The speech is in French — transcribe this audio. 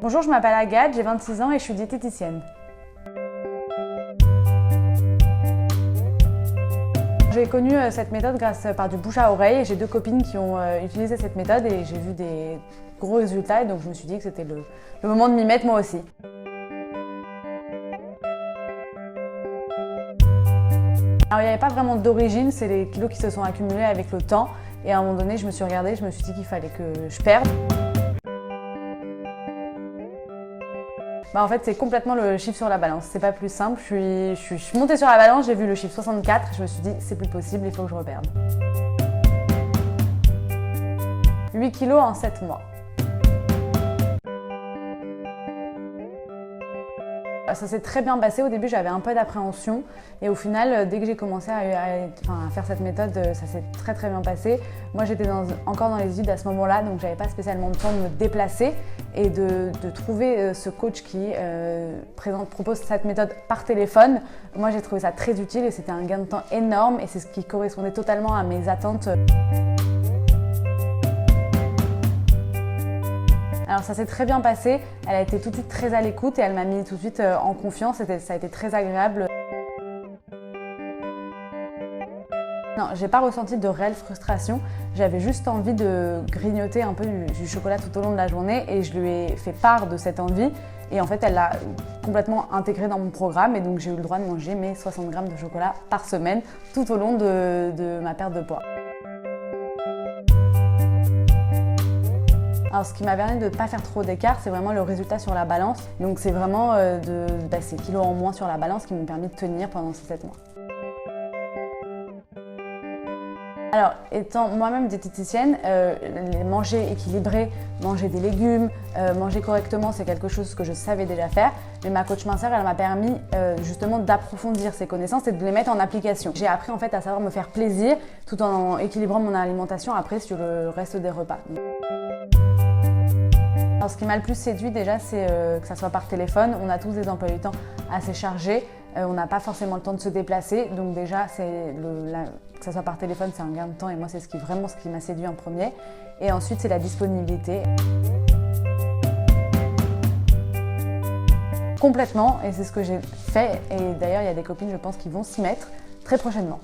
Bonjour, je m'appelle Agathe, j'ai 26 ans et je suis diététicienne. J'ai connu cette méthode grâce par du bouche à oreille. J'ai deux copines qui ont utilisé cette méthode et j'ai vu des gros résultats et donc je me suis dit que c'était le moment de m'y mettre moi aussi. Alors il n'y avait pas vraiment d'origine, c'est les kilos qui se sont accumulés avec le temps et à un moment donné je me suis regardée, je me suis dit qu'il fallait que je perde. En fait, c'est complètement le chiffre sur la balance. C'est pas plus simple. Je suis montée sur la balance, j'ai vu le chiffre 64. Je me suis dit, c'est plus possible, il faut que je reperde. 8 kilos en 7 mois. Ça s'est très bien passé. Au début, j'avais un peu d'appréhension. Et au final, dès que j'ai commencé à faire cette méthode, ça s'est très bien passé. Moi, j'étais encore dans les études à ce moment-là, donc j'avais pas spécialement le temps de me déplacer et de trouver ce coach qui propose cette méthode par téléphone. Moi, j'ai trouvé ça très utile et c'était un gain de temps énorme et c'est ce qui correspondait totalement à mes attentes. Alors ça s'est très bien passé, elle a été tout de suite très à l'écoute et elle m'a mis tout de suite en confiance, ça a été très agréable. Non, j'ai pas ressenti de réelle frustration, j'avais juste envie de grignoter un peu du chocolat tout au long de la journée et je lui ai fait part de cette envie et en fait elle l'a complètement intégré dans mon programme et donc j'ai eu le droit de manger mes 60 grammes de chocolat par semaine tout au long de ma perte de poids. Alors, ce qui m'a permis de ne pas faire trop d'écart, c'est vraiment le résultat sur la balance. Donc c'est vraiment ces kilos en moins sur la balance qui m'ont permis de tenir pendant ces 7 mois. Alors, étant moi-même diététicienne, manger équilibré, manger des légumes, manger correctement, c'est quelque chose que je savais déjà faire. Mais ma coach minceur, elle m'a permis justement d'approfondir ces connaissances et de les mettre en application. J'ai appris en fait à savoir me faire plaisir tout en équilibrant mon alimentation après sur le reste des repas. Alors, ce qui m'a le plus séduit déjà, c'est que ça soit par téléphone. On a tous des emplois du temps assez chargés. On n'a pas forcément le temps de se déplacer. Donc déjà, que ça soit par téléphone, c'est un gain de temps. Et moi, c'est vraiment ce qui m'a séduit en premier. Et ensuite, c'est la disponibilité. Complètement. Et c'est ce que j'ai fait. Et d'ailleurs, il y a des copines, je pense, qui vont s'y mettre très prochainement.